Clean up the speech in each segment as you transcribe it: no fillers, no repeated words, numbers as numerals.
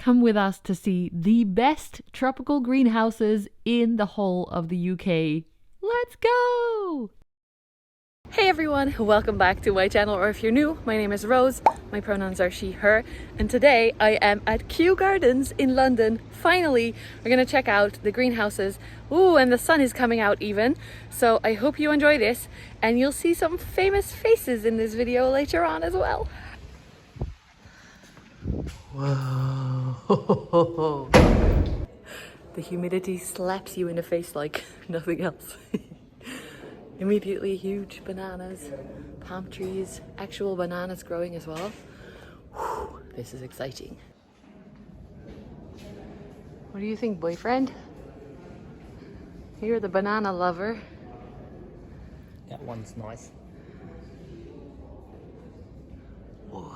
come with us to see the best tropical greenhouses in the whole of the UK. Let's go! Hey everyone, welcome back to my channel, or if you're new, my name is Rose, my pronouns are she, her, and today I am at Kew Gardens in London. Finally, we're gonna check out the greenhouses. Ooh, and the sun is coming out even, so I hope you enjoy this, and you'll see some famous faces in this video later on as well. Whoa! The humidity slaps you in the face like nothing else. Immediately huge bananas, palm trees, actual bananas growing as well. Whew, this is exciting. What do you think, boyfriend? You're the banana lover. That one's nice. Whoa.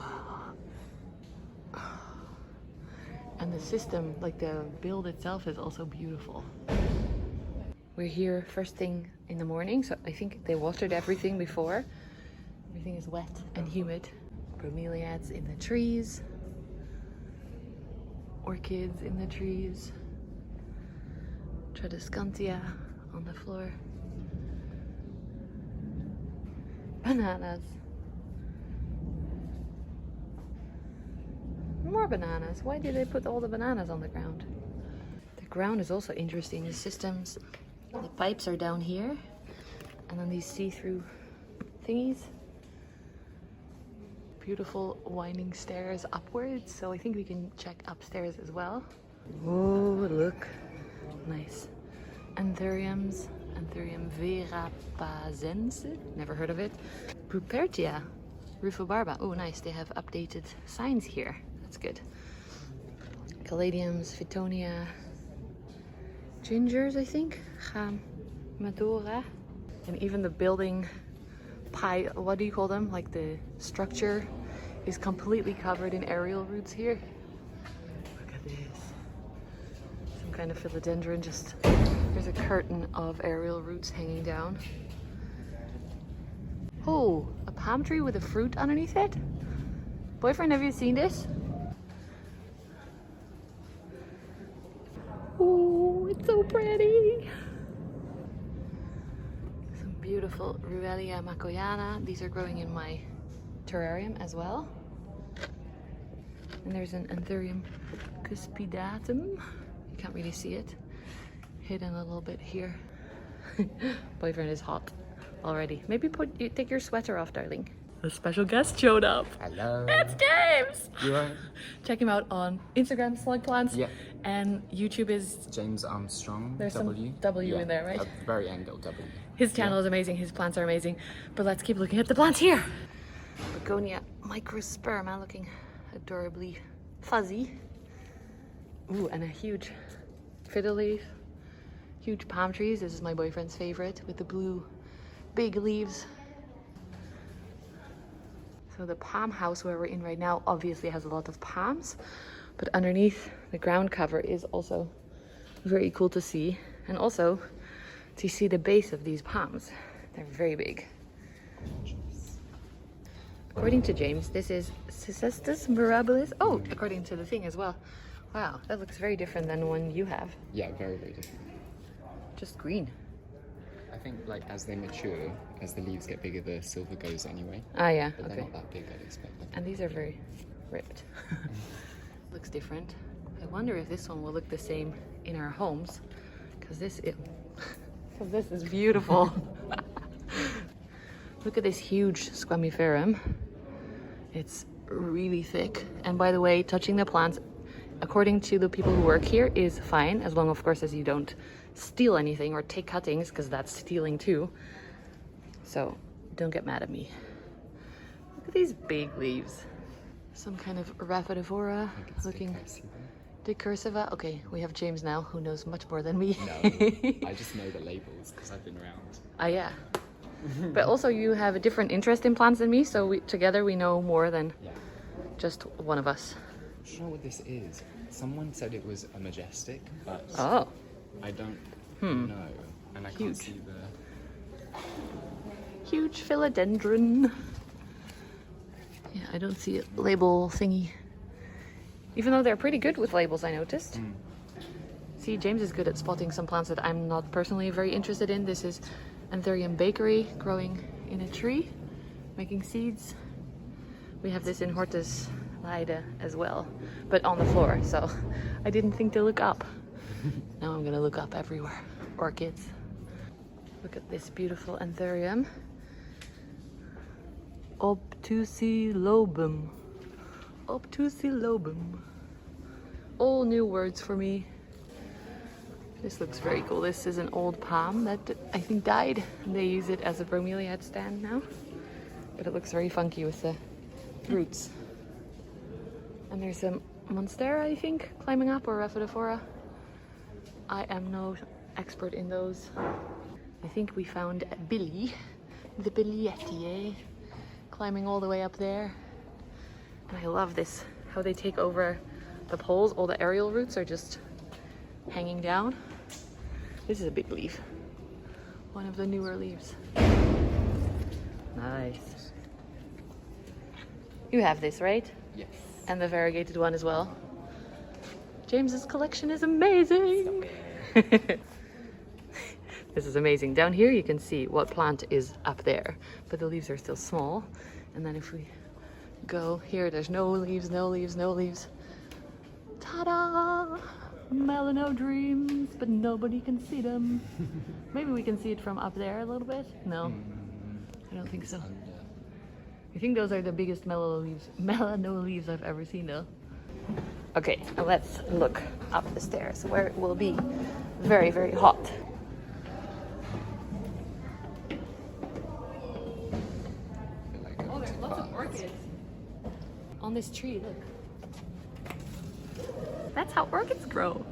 And the system, like the build itself, is also beautiful. We're here first thing in the morning, so I think they watered everything before. Everything is wet and humid. Bromeliads in the trees. Orchids in the trees. Tradescantia on the floor. Bananas. More bananas. Why did they put all the bananas on the ground? The ground is also interesting. The systems, the pipes are down here, and then these see-through thingies. Beautiful winding stairs upwards, so I think we can check upstairs as well. Oh, look. Nice. Anthuriums. Anthurium verapazense. Never heard of it. Rupertia. Rufobarba. Oh, nice. They have updated signs here. That's good. Caladiums, Fittonia. Gingers, I think. Madora. And even the building what do you call them? Like the structure is completely covered in aerial roots here. Look at this. Some kind of philodendron, just there's a curtain of aerial roots hanging down. Oh, a palm tree with a fruit underneath it? Boyfriend, have you seen this? Oh, it's so pretty. Some beautiful Ruellia macoiana. These are growing in my terrarium as well. And there's an Anthurium cuspidatum. You can't really see it. Hidden a little bit here. Boyfriend is hot already. Maybe take your sweater off, darling. A special guest showed up. Hello. It's James! You right? Check him out on Instagram, Slug Plants. Yeah. And YouTube is James Armstrong. There's W. some W in there, right? At the very end, W. His channel is amazing, his plants are amazing. But let's keep looking at the plants here. Begonia microsperma, looking adorably fuzzy. Ooh, and a huge fiddle leaf. Huge palm trees. This is my boyfriend's favorite with the blue big leaves. So the palm house where we're in right now obviously has a lot of palms, but underneath the ground cover is also very cool to see. And also to see the base of these palms. They're very big. According to James, this is Cysestus mirabilis. Oh, according to the thing as well. Wow, that looks very different than the one you have. Yeah, very, very different. Just green. I think like as they mature, as the leaves get bigger, the silver goes anyway. Ah, yeah, But okay. they're not that big, I'd expect them. And these are very ripped. Looks different. I wonder if this one will look the same in our homes, because this is beautiful. Look at this huge squamiferum. It's really thick. And by the way, touching the plants, according to the people who work here, is fine, as long, of course, as you don't steal anything or take cuttings, because that's stealing too. So don't get mad at me. Look at these big leaves. Some kind of Rhapidivora looking decursiva. Okay, we have James now, who knows much more than me. No, I just know the labels because I've been around. Ah, yeah. But also you have a different interest in plants than me, so together we know more than just one of us. I'm not sure what this is. Someone said it was a majestic, but I don't know. And I can't see the... Huge philodendron. Yeah, I don't see a label thingy Even though they're pretty good with labels, I noticed. See, James is good at spotting some plants that I'm not personally very interested in. This is Anthurium bakery growing in a tree, making seeds. We have this in Hortus Leide as well, but on the floor, so I didn't think to look up. Now I'm gonna look up everywhere. Orchids. Look at this beautiful Anthurium. Obtusilobum. Obtusilobum. All new words for me. This looks very cool. This is an old palm that I think died. They use it as a bromeliad stand now. But it looks very funky with the roots. And there's a Monstera, I think, climbing up, or Rhaphidophora. I am no expert in those. I think we found Billy, the Billietier, climbing all the way up there. And I love this, how they take over the poles. All the aerial roots are just hanging down. This is a big leaf. One of the newer leaves. Nice. You have this, right? Yes. And the variegated one as well. James's collection is amazing. This is amazing. Down here you can see what plant is up there, but the leaves are still small. And then if we go here, there's no leaves, no leaves, no leaves. Ta-da! Melano dreams, but nobody can see them. Maybe we can see it from up there a little bit. No, I don't think so. I think those are the biggest melano leaves I've ever seen though. Okay, now let's look up the stairs where it will be very, very hot. Oh, there's lots of orchids on this tree, look. That's how orchids grow.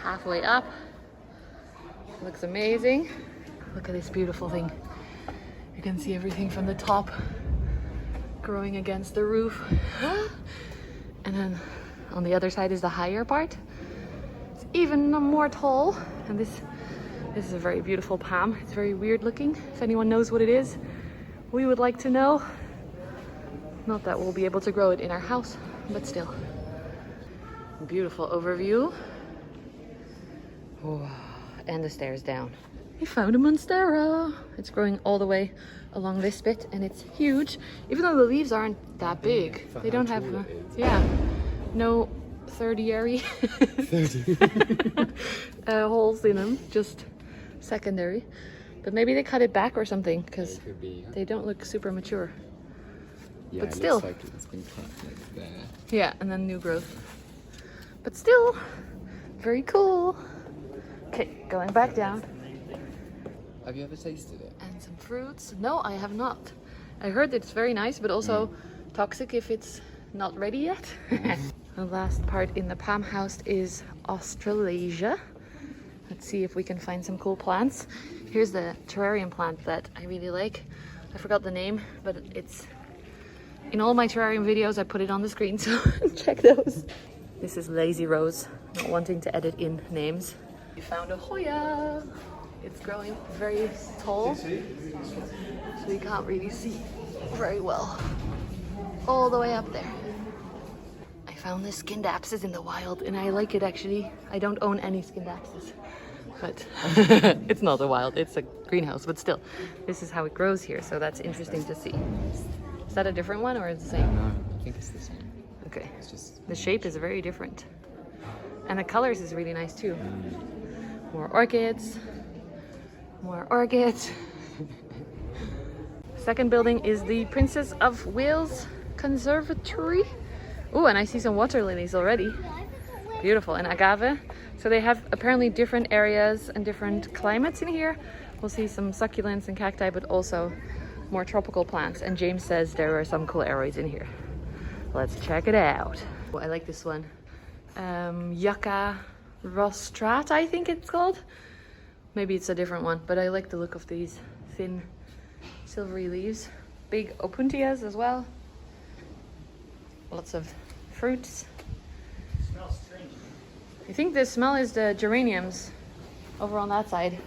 Halfway up. Looks amazing. Look at this beautiful thing. You can see everything from the top growing against the roof. And then on the other side is the higher part. It's even more tall. And this is a very beautiful palm. It's very weird looking. If anyone knows what it is, we would like to know. Not that we'll be able to grow it in our house, but still. Beautiful overview. Oh, and the stairs down. I found a Monstera. It's growing all the way along this bit and it's huge. Even though the leaves aren't that big. They don't have, no tertiary holes in them, just secondary. But maybe they cut it back or something because they don't look super mature. Yeah, but still. Looks like it's been cut like there. Yeah, and then new growth. But still, very cool. Okay, going back down. Have you ever tasted it? And some fruits. No, I have not. I heard it's very nice, but also toxic if it's not ready yet. The last part in the palm house is Australasia. Let's see if we can find some cool plants. Here's the terrarium plant that I really like. I forgot the name, but it's in all my terrarium videos. I put it on the screen, so check those. This is Lazy Rose, not wanting to edit in names. We found a Hoya. It's growing very tall, so you can't really see very well. All the way up there. I found this Scindapsus in the wild, and I like it actually. I don't own any Scindapsus, but it's not a wild, it's a greenhouse, but still, this is how it grows here, so that's interesting to see. Is that a different one or is it the same? No, I think it's the same. Okay, It's just the shape is very different. And the colors is really nice too. More orchids. More orchids. Second building is the Princess of Wales Conservatory. Oh, and I see some water lilies already. Beautiful, and agave. So they have apparently different areas and different climates in here. We'll see some succulents and cacti, but also more tropical plants. And James says there are some cool areas in here. Let's check it out. Oh, I like this one. Yucca rostrata, I think it's called. Maybe it's a different one, but I like the look of these thin silvery leaves. Big opuntias as well. Lots of fruits. It smells strange. I think the smell is the geraniums over on that side.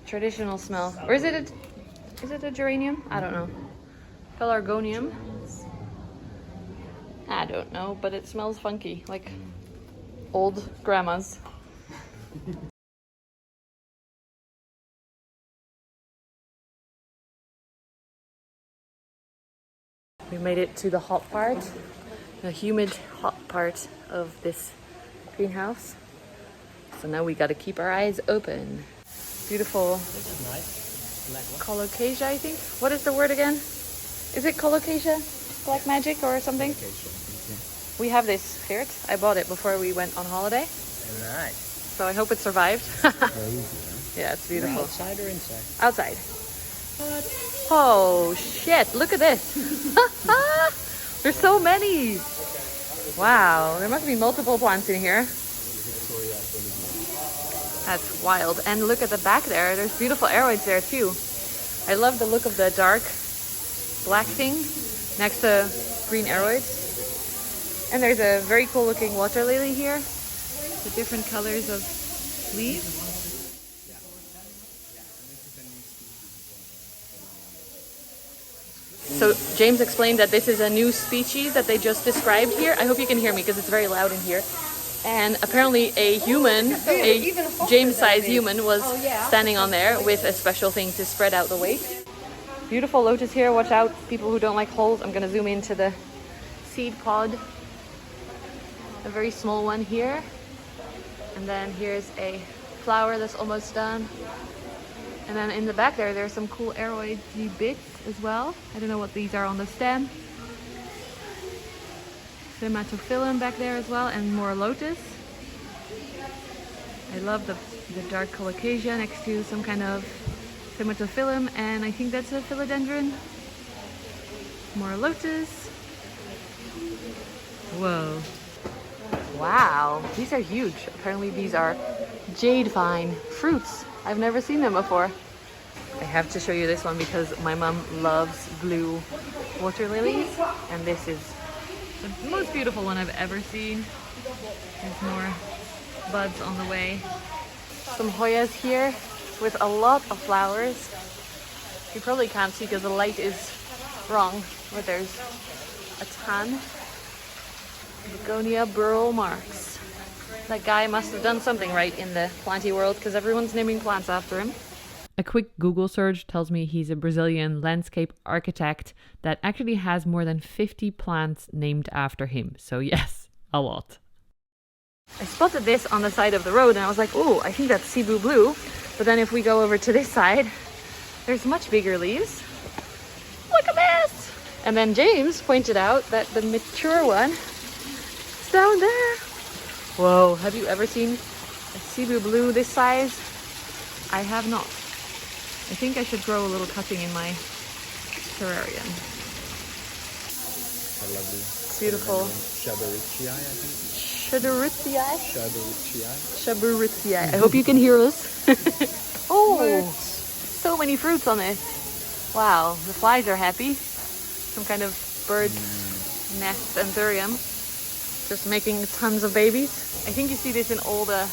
Traditional smell. Or is it a geranium? I don't know. Pelargonium. I don't know, but it smells funky, like old grandma's. We made it to the hot part, the humid hot part of this greenhouse. So now we gotta keep our eyes open. Beautiful. This is nice. Black one. Colocasia, I think. What is the word again? Is it colocasia? Black magic or something? We have this here. I bought it before we went on holiday. Nice. So I hope it survived. Yeah, it's beautiful. Outside or inside? Outside. Oh shit, look at this. There's so many. Wow, there must be multiple plants in here. That's wild. And look at the back there. There's beautiful aroids there too. I love the look of the dark black thing next to green aroids. And there's a very cool looking water lily here with different colors of leaves. So James explained that this is a new species that they just described here. I hope you can hear me because it's very loud in here. And apparently a human, a James-sized human, was standing on there with a special thing to spread out the weight. Beautiful lotus here. Watch out, people who don't like holes. I'm going to zoom into the seed pod. A very small one here. And then here's a flower that's almost done. And then in the back there's some cool aroidy bits as well. I don't know what these are on the stem. Cematophyllum back there as well, and more lotus. I love the dark colocasia next to some kind of cematophyllum, and I think that's a philodendron. More lotus. Whoa. Wow, these are huge. Apparently these are jade vine fruits. I've never seen them before. I have to show you this one because my mom loves blue water lilies, and this is the most beautiful one I've ever seen. There's more buds on the way. Some Hoyas here with a lot of flowers. You probably can't see because the light is wrong, but there's a ton. Begonia burrow marks. That guy must have done something right in the planty world because everyone's naming plants after him. A quick Google search tells me he's a Brazilian landscape architect that actually has more than 50 plants named after him. So yes, a lot. I spotted this on the side of the road and I was like, oh, I think that's Cebu Blue. But then if we go over to this side, there's much bigger leaves. Look at this! And then James pointed out that the mature one is down there. Whoa, have you ever seen a Cebu Blue this size? I have not. I think I should grow a little cutting in my terrarium. I love these. Beautiful. Shaburicii, I think. Shaburicii? Shaburicii. I hope you can hear us. Oh, so many fruits on this. Wow, the flies are happy. Some kind of bird nest anthurium. Just making tons of babies. I think you see this in all the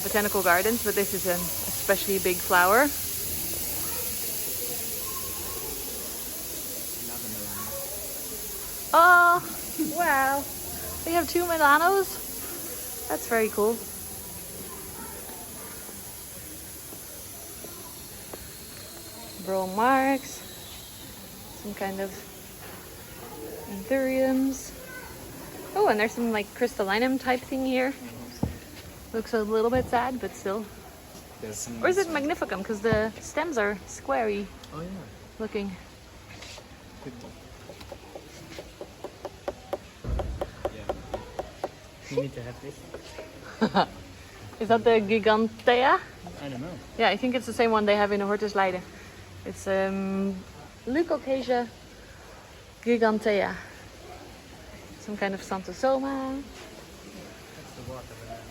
botanical gardens, but this is an especially big flower. Oh, wow. They have 2 Milanos. That's very cool. Burrow marks. Some kind of anthuriums. Oh, and there's some like crystallinum type thing here. Looks a little bit sad, but still. Or is it magnificum? Because the stems are squarey looking. You need to have this. Is that the Gigantea? I don't know. Yeah, I think it's the same one they have in Orchids Leiden. It's Leucocasia Gigantea. Some kind of Santosoma. That's the water banana.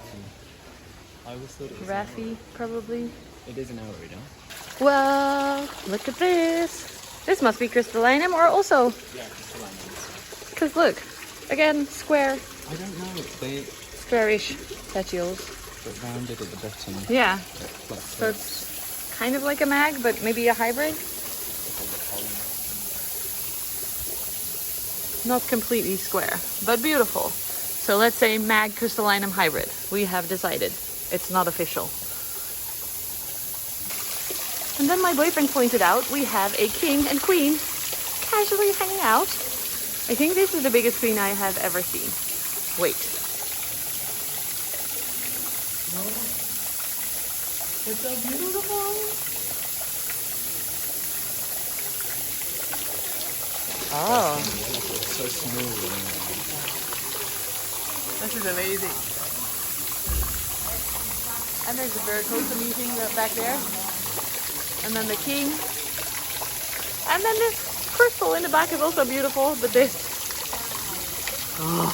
I always thought it was Raffi, probably. It is an aroid, huh? Well, look at this. This must be crystallinum or also. Yeah, crystallinum. Because look, again, square. I don't know. They Squarish petioles. but rounded at the bottom. Yeah. Flat So it's kind of like a mag, but maybe a hybrid. Not completely square, but beautiful. So let's say Mag crystallinum hybrid. We have decided. It's not official. And then my boyfriend pointed out we have a king and queen casually hanging out. I think this is the biggest queen I have ever seen. Wait. It's so beautiful. Oh. It's so smooth. This is amazing. And there's a Varicose meeting back there. And then the king. And then this crystal in the back is also beautiful, but this. Oh.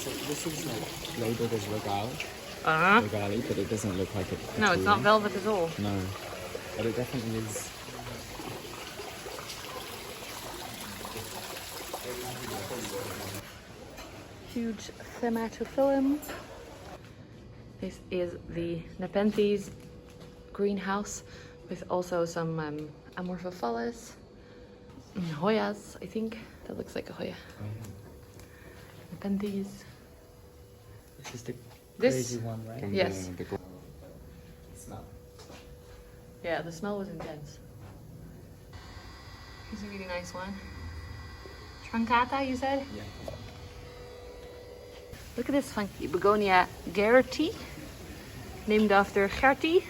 So this is like labeled as regal. Regali, but it doesn't look like it. No, it's not velvet at all. No, but it definitely is. Huge thematophyllum. This is the Nepenthes greenhouse with also some Amorphophallus, Hoyas, I think. That looks like a Hoya. Nepenthes. This is the This- crazy one, right? Yes. Smell. Yeah, the smell was intense. Here's a really nice one. Truncata, you said? Yeah. Look at this funky Begonia garrity, named after Gertie.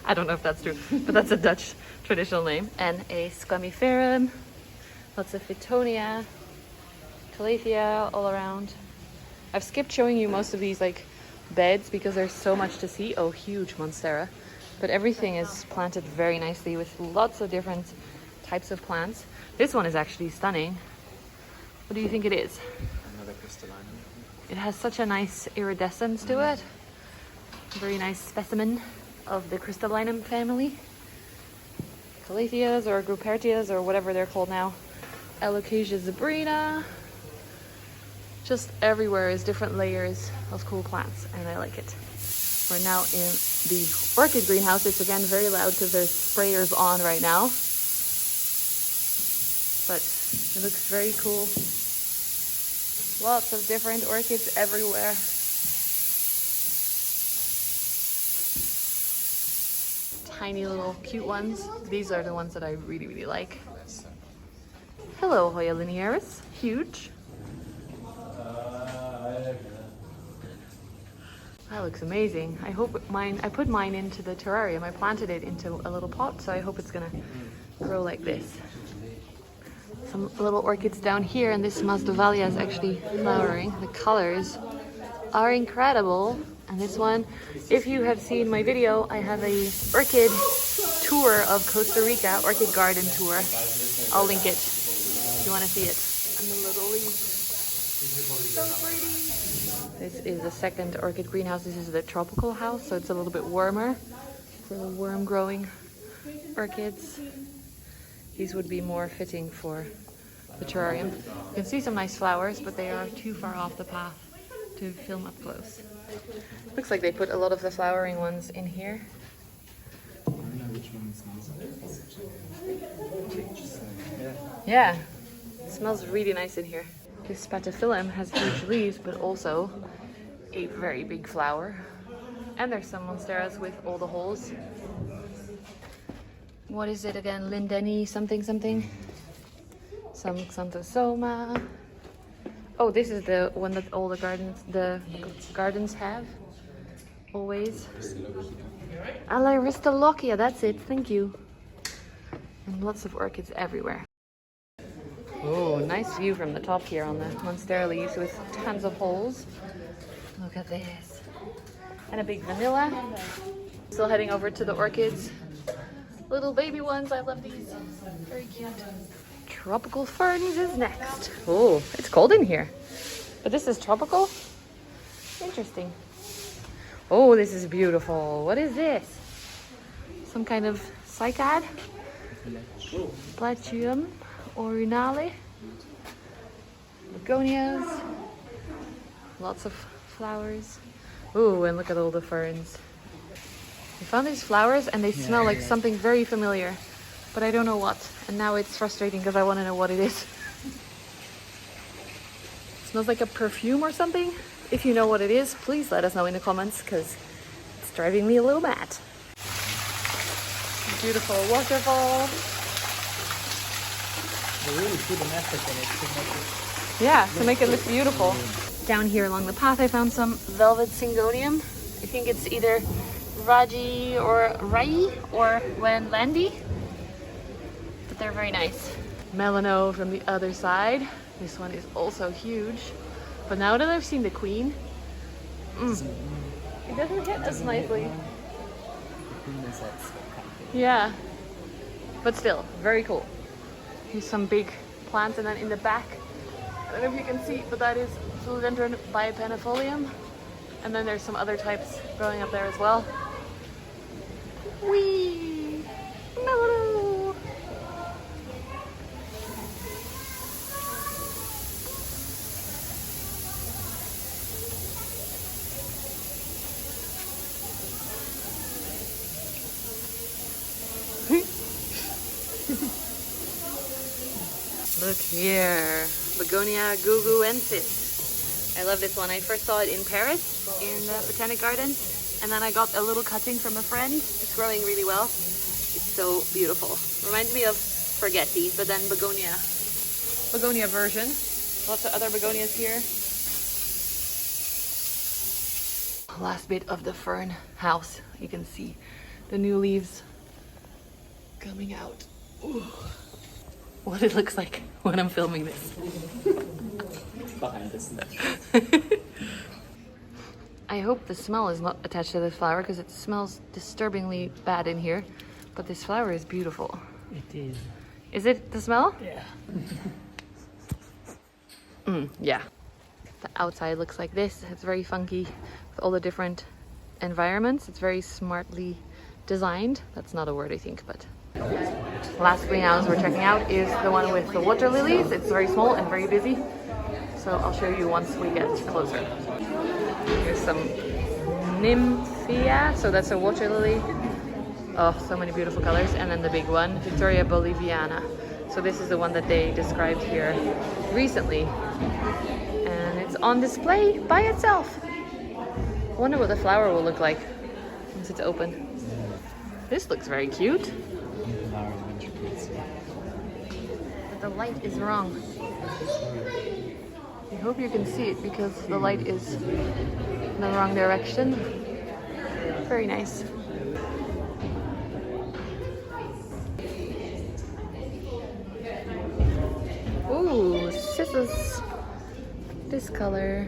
I don't know if that's true, but that's a Dutch traditional name. And a squamiferum, lots of Fittonia, Calathea all around. I've skipped showing you most of these like beds because there's so much to see. Oh, huge Monstera. But everything is planted very nicely with lots of different types of plants. This one is actually stunning. What do you think it is? Another crystalline. It has such a nice iridescence to it. Very nice specimen of the crystallinum family. Calatheas or Grupertias or whatever they're called now. Alocasia zebrina. Just everywhere is different layers of cool plants, and I like it. We're now in the orchid greenhouse. It's again very loud because there's sprayers on right now. But it looks very cool. Lots of different orchids everywhere. Tiny little cute ones. These are the ones that I really, really like. Hello, Hoya linearis. Huge. That looks amazing. I hope I put mine into the terrarium. I planted it into a little pot, so I hope it's gonna grow like this. Some little orchids down here, and this Masdevallia is actually flowering. The colors are incredible. And this one, if you have seen my video, I have a orchid tour of Costa Rica, orchid garden tour. I'll link it if you want to see it. And the little leaves, so pretty. This is the second orchid greenhouse. This is the tropical house, so it's a little bit warmer for the worm growing orchids. These would be more fitting for the terrarium. You can see some nice flowers, but they are too far off the path to film up close. Looks like they put a lot of the flowering ones in here. I don't know which one smells like. Yeah, it smells really nice in here. This Spatophyllum has huge leaves, but also a very big flower. And there's some Monsteras with all the holes. What is it again? Lindeni something something? Some Xanthosoma. Oh, this is the one that all the gardens have. Always. Aristolochia, that's it. Thank you. And lots of orchids everywhere. Oh, nice view from the top here on the Monstera leaves with tons of holes. Look at this. And a big vanilla. Still heading over to the orchids. Little baby ones, I love these. Very cute. Tropical ferns is next. Oh, it's cold in here. But this is tropical? Interesting. Oh, this is beautiful. What is this? Some kind of cycad? Placium orinale. Begonias. Lots of flowers. Ooh, and look at all the ferns. I found these flowers and they smell like something very familiar, but I don't know what. And now it's frustrating because I want to know what it is. Smells like a perfume or something. If you know what it is, please let us know in the comments because it's driving me a little mad. Beautiful waterfall. They really put an effort in it to make it. Yeah, to make it look beautiful. Down here along the path I found some velvet syngonium. I think it's either Raji or Rai or Landy. But they're very nice. Melano from the other side. This one is also huge. But now that I've seen the queen, it doesn't hit as nicely. Yeah, but still, very cool. Here's some big plants, and then in the back, I don't know if you can see, but that is Philodendron bipenifolium. And then there's some other types growing up there as well. Whee! Melano! Look here, Begonia guguensis. I love this one. I first saw it in Paris in the Botanic Gardens, and then I got a little cutting from a friend. It's growing really well. It's so beautiful. Reminds me of Forgetti, but then Begonia version. Lots of other begonias here. Last bit of the fern house. You can see the new leaves coming out. Ooh. What it looks like when I'm filming this. Behind this. I hope the smell is not attached to this flower because it smells disturbingly bad in here. But this flower is beautiful. It is. Is it the smell? Yeah. Yeah. The outside looks like this. It's very funky with all the different environments. It's very smartly designed. That's not a word, I think, but... Last greenhouse we're checking out is the one with the water lilies. It's very small and very busy, so I'll show you once we get closer. Here's some nymphia, so that's a water lily. Oh, so many beautiful colors. And then the big one, Victoria boliviana. So this is the one that they described here recently, and it's on display by itself. I wonder what the flower will look like once it's open. This looks very cute. But the light is wrong. I hope you can see it because the light is in the wrong direction. Very nice. Ooh, scissors. This color.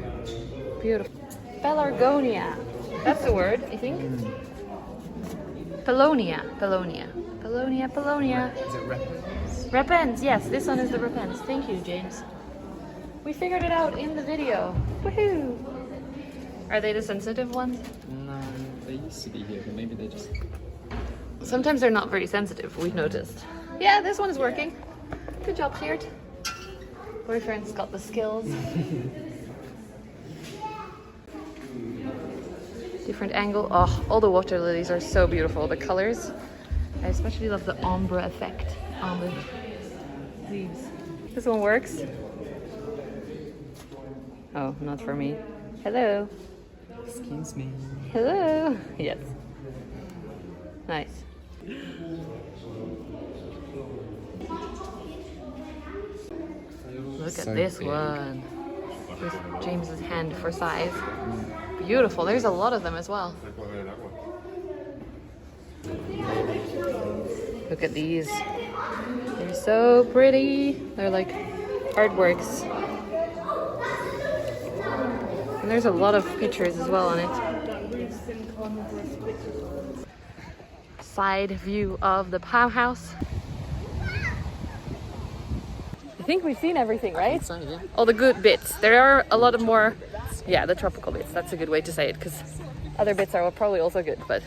Beautiful. Pelargonia. That's the word, I think. Paulownia. Is it repens? Repens, yes, this one is the repens. Thank you, James. We figured it out in the video. Woohoo! Are they the sensitive ones? No, they used to be here, but maybe they just... Sometimes they're not very sensitive, we've noticed. Yeah, this one is working. Good job, Sheart. Boyfriend's got the skills. Different angle. Oh, all the water lilies are so beautiful. The colors. I especially love the ombre effect on the leaves. This one works. Oh, not for me. Hello. Excuse me. Hello. Yes. Nice. Look at this big. one. Here's James's hand for size. Beautiful. There's a lot of them as well. Look at these. They're so pretty. They're like artworks. And there's a lot of pictures as well on it. Side view of the powerhouse. I think we've seen everything, right? All the good bits. There are a lot of more, yeah, the tropical bits. That's a good way to say it, because other bits are probably also good. But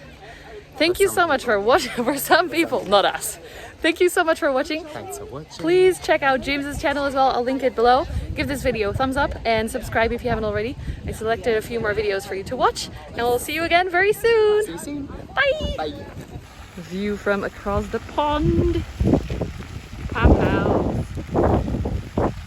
thank you so much for watching. For some people, not us. Thank you so much for watching. Thanks for watching. Please check out James's channel as well. I'll link it below. Give this video a thumbs up and subscribe if you haven't already. I selected a few more videos for you to watch, and we'll see you again very soon. See you soon. Bye. Bye. View from across the pond.